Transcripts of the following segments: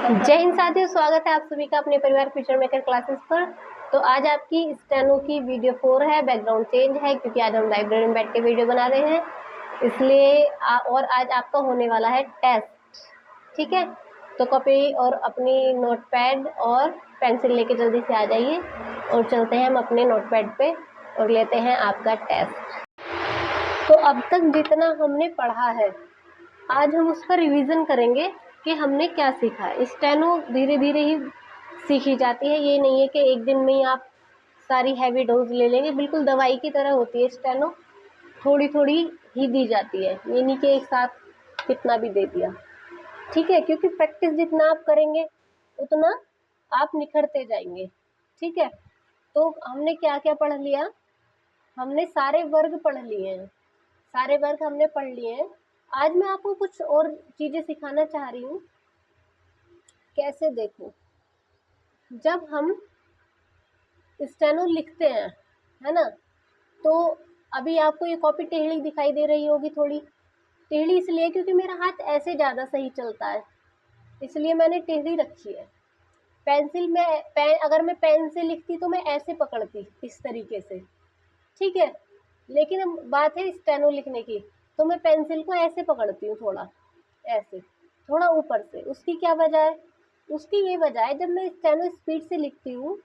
जय हिंद साथियों, स्वागत है आप सभी का अपने परिवार फ्यूचर मेकर क्लासेस पर। तो आज आपकी स्टेनो की वीडियो 4 है। बैकग्राउंड चेंज है क्योंकि आज हम लाइब्रेरी में बैठ के वीडियो बना रहे हैं, इसलिए और आज आपका होने वाला है टेस्ट। ठीक है, तो कॉपी और अपनी नोटपैड और पेंसिल लेके जल्दी से आ जाइए और चलते हैं हम अपने नोटपैड पे और लेते हैं आपका टेस्ट। तो अब तक जितना हमने पढ़ा है आज हम उसका रिवीजन करेंगे कि हमने क्या सीखा है। स्टेनो धीरे धीरे ही सीखी जाती है, ये नहीं है कि एक दिन में ही आप सारी हैवी डोज ले लेंगे। बिल्कुल दवाई की तरह होती है स्टेनो, थोड़ी थोड़ी ही दी जाती है, ये नहीं कि एक साथ कितना भी दे दिया। ठीक है, क्योंकि प्रैक्टिस जितना आप करेंगे उतना आप निखरते जाएंगे। ठीक है, तो हमने क्या क्या पढ़ लिया, हमने सारे वर्ग पढ़ लिए हैं, सारे वर्ग हमने पढ़ लिए हैं। आज मैं आपको कुछ और चीजें सिखाना चाह रही हूँ। कैसे, देखो, जब हम स्टेनो लिखते हैं, है ना, तो अभी आपको ये कॉपी टेढ़ी दिखाई दे रही होगी, थोड़ी टेढ़ी इसलिए क्योंकि मेरा हाथ ऐसे ज़्यादा सही चलता है, इसलिए मैंने टेढ़ी रखी है। पेंसिल में अगर मैं पेन से लिखती तो मैं ऐसे पकड़ती, इस तरीके से। ठीक है, लेकिन अब बात है स्टेनो लिखने की, तो मैं पेंसिल को ऐसे पकड़ती हूँ, थोड़ा ऐसे, थोड़ा ऊपर से। उसकी क्या वजह है? उसकी ये वजह है, जब मैं स्टेनो स्पीड से लिखती हूँ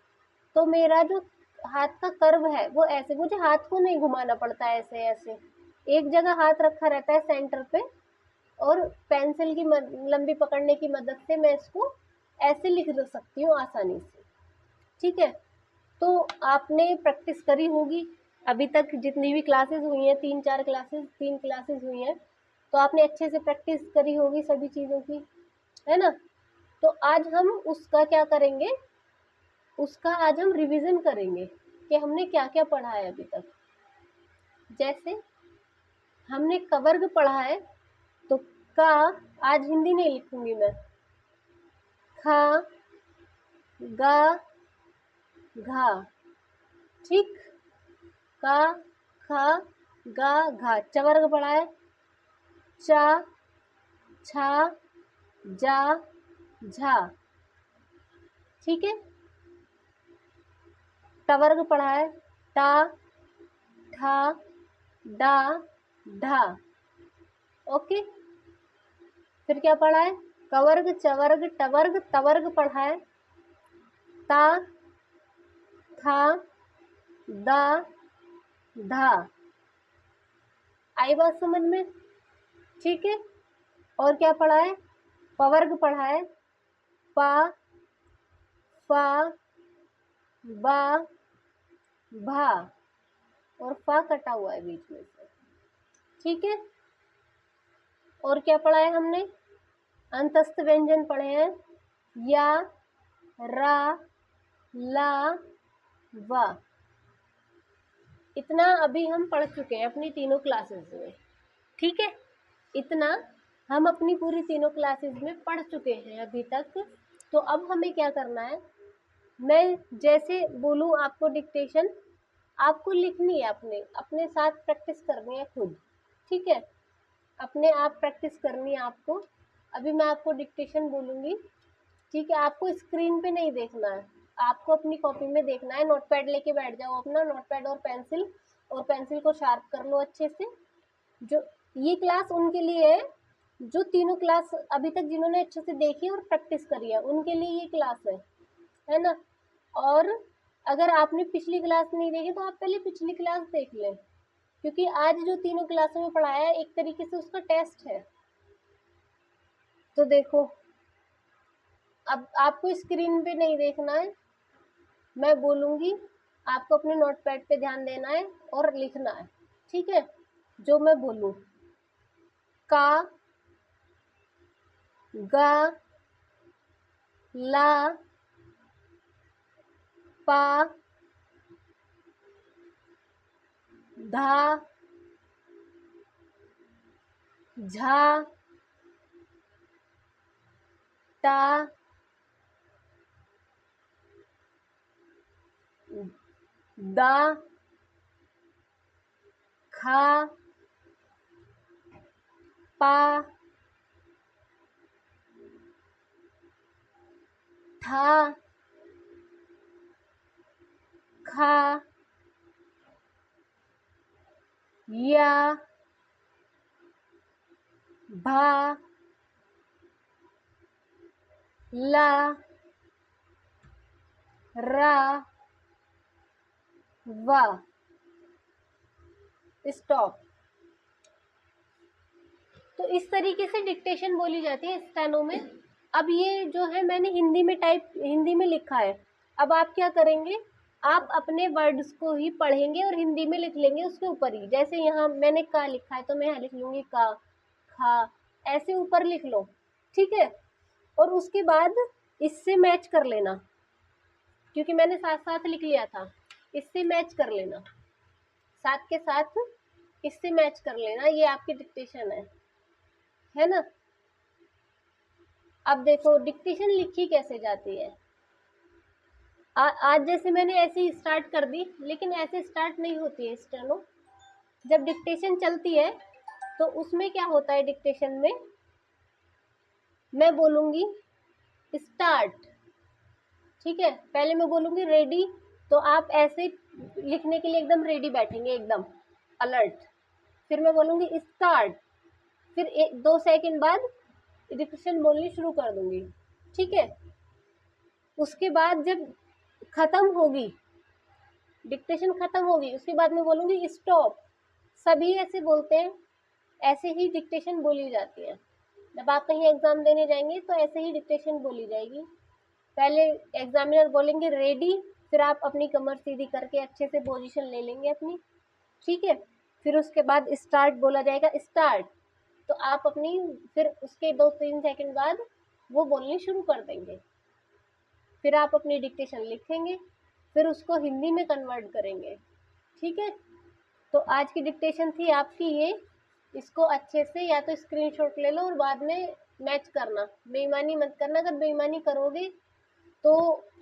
तो मेरा जो हाथ का कर्व है वो ऐसे, मुझे हाथ को नहीं घुमाना पड़ता है, ऐसे ऐसे एक जगह हाथ रखा रहता है सेंटर पे, और पेंसिल की लंबी पकड़ने की मदद से मैं इसको ऐसे लिख सकती हूँ आसानी से। ठीक है, तो आपने प्रैक्टिस करी होगी अभी तक, जितनी भी क्लासेस हुई हैं, 3 क्लासेस हुई हैं, तो आपने अच्छे से प्रैक्टिस करी होगी सभी चीज़ों की, है ना। तो आज हम उसका क्या करेंगे, उसका आज हम रिवीजन करेंगे कि हमने क्या क्या पढ़ा है अभी तक। जैसे हमने कवर्ग पढ़ा है, तो का आज हिंदी नहीं लिखूंगी मैं, खा गा घा। ठीक, का खा गा घा। चवर्ग पढ़ा है, चा छा जा झा। ठीक है, टवर्ग पढ़ा है, टा ठा डा ढा। ओके, फिर क्या पढ़ा है, कवर्ग चवर्ग टवर्ग तवर्ग पढ़ा है, ता था दा धा। आई बात समझ में? ठीक है, और क्या पढ़ा है, पवर्ग पढ़ा है, पा फा बा भा, और फा कटा हुआ है बीच में से। ठीक है, और क्या पढ़ा है हमने, अंतस्थ व्यंजन पढ़े हैं, या रा ला वा। इतना अभी हम पढ़ चुके हैं अपनी तीनों क्लासेस में। ठीक है, इतना हम अपनी पूरी तीनों क्लासेस में पढ़ चुके हैं अभी तक। तो अब हमें क्या करना है, मैं जैसे बोलूँ आपको डिक्टेशन, आपको लिखनी है, अपने अपने साथ प्रैक्टिस करनी है खुद। ठीक है, अपने आप प्रैक्टिस करनी है आपको। अभी मैं आपको डिक्टेशन बोलूँगी, ठीक है, आपको स्क्रीन पे नहीं देखना है, आपको अपनी कॉपी में देखना है। नोटपैड लेके बैठ जाओ अपना, नोटपैड और पेंसिल को शार्प कर लो अच्छे से। जो ये क्लास उनके लिए है जो तीनों क्लास अभी तक जिन्होंने अच्छे से देखी और प्रैक्टिस करी है, उनके लिए ये क्लास है ना। और अगर आपने पिछली क्लास नहीं देखी तो आप पहले पिछली क्लास देख लें, क्योंकि आज जो तीनों क्लासों में पढ़ाया है एक तरीके से उसका टेस्ट है। तो देखो, अब आपको स्क्रीन पे नहीं देखना है, मैं बोलूँगी, आपको अपने नोटपैड पे ध्यान देना है और लिखना है। ठीक है, जो मैं बोलूँ, का गा ला पा धा झा टा दा खा पा था, खा, या, भा, ला, रा, वा। स्टॉप। तो इस तरीके से डिक्टेशन बोली जाती है स्टेनो में। अब ये जो है मैंने हिंदी में लिखा है। अब आप क्या करेंगे, आप अपने वर्ड्स को ही पढ़ेंगे और हिंदी में लिख लेंगे उसके ऊपर ही। जैसे यहाँ मैंने का लिखा है तो मैं यहाँ लिख लूंगी का, खा, ऐसे ऊपर लिख लो, ठीक है। और उसके बाद इससे मैच कर लेना, क्योंकि मैंने साथ साथ लिख लिया था, इससे मैच कर लेना, साथ के साथ इससे मैच कर लेना। ये आपकी डिक्टेशन है ना। अब देखो डिक्टेशन लिखी कैसे जाती है। आज जैसे मैंने ऐसे ही स्टार्ट कर दी, लेकिन ऐसे स्टार्ट नहीं होती है स्टेनो। जब डिक्टेशन चलती है तो उसमें क्या होता है, डिक्टेशन में मैं बोलूंगी स्टार्ट, ठीक है। पहले मैं बोलूंगी रेडी, तो आप ऐसे लिखने के लिए एकदम रेडी बैठेंगे, एकदम अलर्ट। फिर मैं बोलूंगी स्टार्ट, फिर 2 सेकंड बाद डिक्टेशन बोलनी शुरू कर दूंगी, ठीक है। उसके बाद जब खत्म होगी, डिक्टेशन खत्म होगी, उसके बाद मैं बोलूंगी स्टॉप। सभी ऐसे बोलते हैं, ऐसे ही डिक्टेशन बोली जाती है। जब आप कहीं एग्जाम देने जाएंगे तो ऐसे ही डिक्टेशन बोली जाएगी। पहले एग्जामिनर बोलेंगे रेडी, फिर आप अपनी कमर सीधी करके अच्छे से पोजीशन ले लेंगे अपनी, ठीक है। फिर उसके बाद स्टार्ट बोला जाएगा, स्टार्ट, तो आप अपनी फिर उसके 2-3 सेकंड बाद वो बोलनी शुरू कर देंगे। फिर आप अपनी डिक्टेशन लिखेंगे, फिर उसको हिंदी में कन्वर्ट करेंगे, ठीक है। तो आज की डिक्टेशन थी आपकी ये। इसको अच्छे से या तो स्क्रीनशॉट ले लो और बाद में मैच करना, बेईमानी मत करना। अगर बेईमानी करोगे तो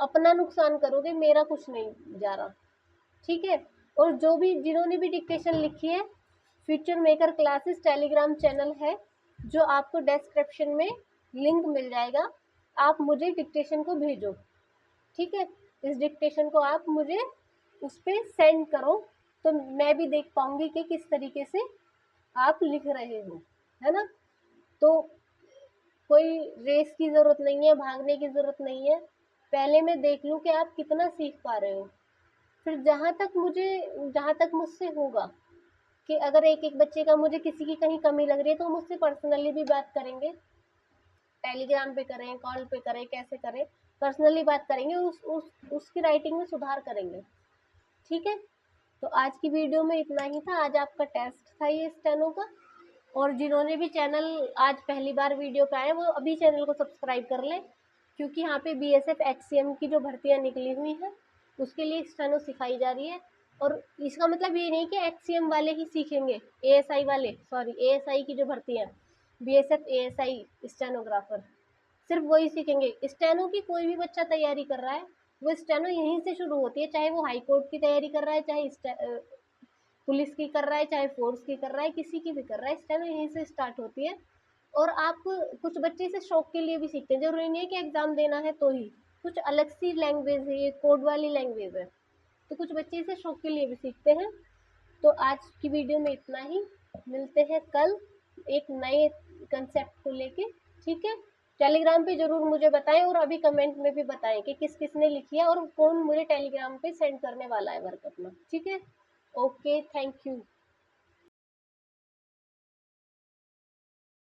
अपना नुकसान करोगे, मेरा कुछ नहीं जा रहा, ठीक है। और जो भी जिन्होंने भी डिक्टेशन लिखी है, future maker classes Telegram channel है, जो आपको डिस्क्रिप्शन में लिंक मिल जाएगा। आप मुझे डिक्टेशन को भेजो, ठीक है। इस डिक्टेशन को आप मुझे उस पर सेंड करो, तो मैं भी देख पाऊंगी कि किस तरीके से आप लिख रहे हो, है ना। तो कोई रेस की ज़रूरत नहीं है, भागने की ज़रूरत नहीं है। पहले मैं देख लूँ कि आप कितना सीख पा रहे हो, फिर जहाँ तक मुझसे होगा कि अगर एक एक बच्चे का मुझे किसी की कहीं कमी लग रही है तो मुझसे पर्सनली भी बात करेंगे, टेलीग्राम पे करें, कॉल पे करें, कैसे करें, पर्सनली बात करेंगे, उसकी राइटिंग में सुधार करेंगे, ठीक है। तो आज की वीडियो में इतना ही था। आज आपका टेस्ट था ये स्टेनो का। और जिन्होंने भी चैनल आज पहली बार वीडियो पे आए, वो अभी चैनल को सब्सक्राइब कर लें, क्योंकि यहाँ पे BSF HCM की जो भर्तियाँ निकली हुई हैं उसके लिए स्टेनो सिखाई जा रही है। और इसका मतलब ये नहीं कि HCM वाले ही सीखेंगे, ASI की जो भर्तियाँ, BSF ASI स्टेनोग्राफर, सिर्फ वही सीखेंगे। स्टेनो की कोई भी बच्चा तैयारी कर रहा है, वो स्टेनो यहीं से शुरू होती है, चाहे वो हाई कोर्ट की तैयारी कर रहा है, चाहे पुलिस की कर रहा है, चाहे फोर्स की कर रहा है, किसी की भी कर रहा है, स्टेनो यहीं से स्टार्ट होती है। और आप कुछ बच्चे इसे शौक के लिए भी सीखते हैं, जरूरी नहीं है कि एग्जाम देना है तो ही। कुछ अलग सी लैंग्वेज है, ये कोड वाली लैंग्वेज है, तो कुछ बच्चे इसे शौक के लिए भी सीखते हैं। तो आज की वीडियो में इतना ही, मिलते हैं कल एक नए कंसेप्ट को लेके, ठीक है। टेलीग्राम पे जरूर मुझे बताएं, और अभी कमेंट में भी बताएं कि किस किस ने लिखी है और कौन मुझे टेलीग्राम पे सेंड करने वाला है वर्क अपना, ठीक है। Okay, thank you.